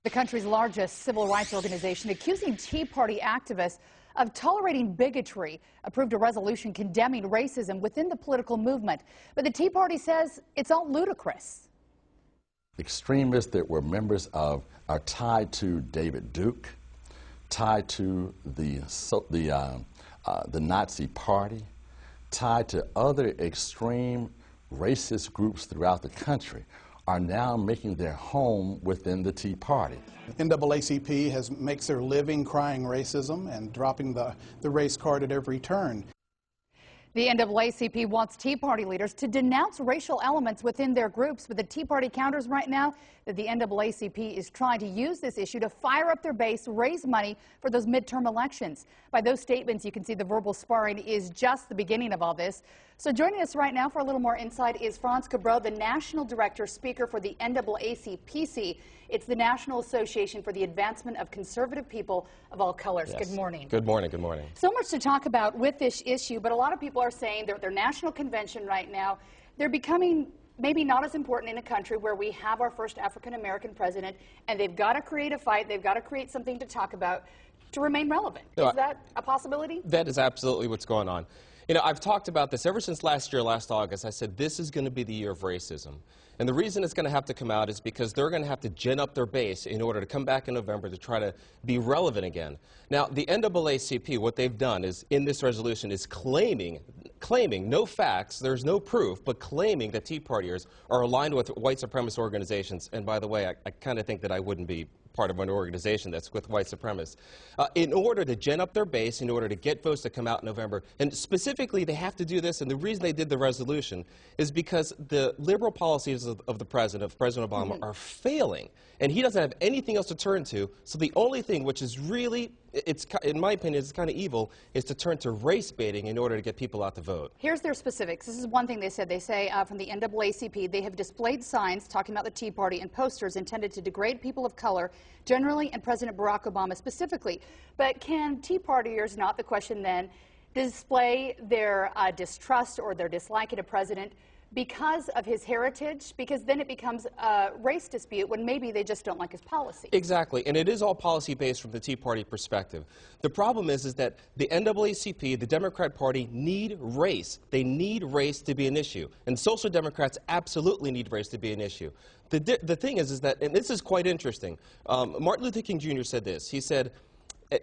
The country's largest civil rights organization accusing Tea Party activists of tolerating bigotry approved a resolution condemning racism within the political movement. But the Tea Party says it's all ludicrous. Extremists that were members of are tied to David Duke, tied to the Nazi Party, tied to other extreme racist groups throughout the country, are now making their home within the Tea Party. NAACP makes their living crying racism and dropping the race card at every turn. The NAACP wants Tea Party leaders to denounce racial elements within their groups, but the Tea Party counters right now that the NAACP is trying to use this issue to fire up their base, raise money for those midterm elections. By those statements, you can see the verbal sparring is just the beginning of all this. So joining us right now for a little more insight is Frantz Kebreau, the National Director Speaker for the NAACPC. It's the National Association for the Advancement of Conservative People of All Colors. Yes. Good morning. Good morning. Good morning. So much to talk about with this issue, but a lot of people are saying they're at their national convention right now. They're becoming maybe not as important in a country where we have our first African-American president, and they've got to create a fight, they've got to create something to talk about to remain relevant. No, Is that a possibility? That is absolutely what's going on. You know, I've talked about this ever since last August. I said this is going to be the year of racism. And the reason it's going to have to come out is because they're going to have to gin up their base in order to come back in November to try to be relevant again. Now, the NAACP, what they've done is, in this resolution, is claiming, no facts, there's no proof, but claiming that Tea Partiers are aligned with white supremacist organizations. And by the way, I kind of think that I wouldn't be part of an organization that's with white supremacists, in order to gin up their base, in order to get votes to come out in November. And specifically, they have to do this, and the reason they did the resolution is because the liberal policies of the president, of President Obama, are failing, and he doesn't have anything else to turn to. So the only thing, which is really, in my opinion, it's kind of evil, is to turn to race baiting in order to get people out to vote. Here's their specifics. This is one thing they said. They say from the NAACP, they have displayed signs talking about the Tea Party and posters intended to degrade people of color generally and President Barack Obama specifically. But can Tea Partiers, not the question then, display their distrust or their dislike at a president because of his heritage? Because then it becomes a race dispute when maybe they just don't like his policy. Exactly, and it is all policy-based from the Tea Party perspective. The problem is that the NAACP, the Democrat Party, need race. They need race to be an issue, and Social Democrats absolutely need race to be an issue. The thing is that, and this is quite interesting, Martin Luther King Jr. said this. He said,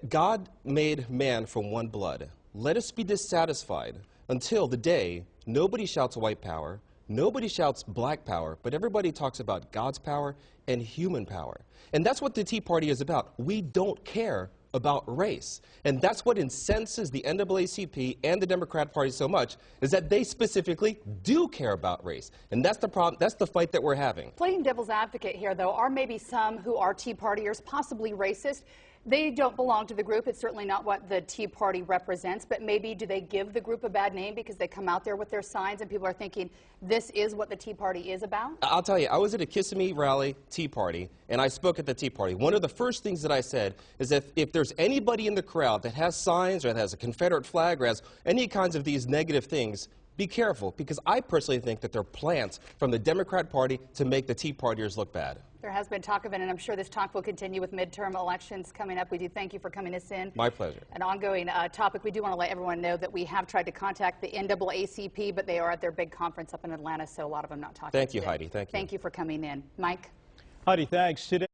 "God made man from one blood. Let us be dissatisfied until the day nobody shouts white power, nobody shouts black power, but everybody talks about God's power and human power." And that's what the Tea Party is about. We don't care about race. And that's what incenses the NAACP and the Democrat Party so much, is that they specifically do care about race. And that's the problem, that's the fight that we're having. Playing devil's advocate here, though, are maybe some who are Tea Partiers possibly racist. They don't belong to the group. It's certainly not what the Tea Party represents, but maybe do they give the group a bad name because they come out there with their signs and people are thinking this is what the Tea Party is about? I'll tell you, I was at a Kissimmee rally Tea Party, and I spoke at the Tea Party. One of the first things that I said is that if there's anybody in the crowd that has signs or that has a Confederate flag or has any kinds of these negative things, be careful, because I personally think that they're plants from the Democrat Party to make the Tea Partiers look bad. There has been talk of it, and I'm sure this talk will continue with midterm elections coming up. We do thank you for coming us in. My pleasure. An ongoing topic. We do want to let everyone know that we have tried to contact the NAACP, but they are at their big conference up in Atlanta, so a lot of them not talking Thank you, today. Heidi. Thank you. Thank you for coming in. Mike? Heidi, thanks. Today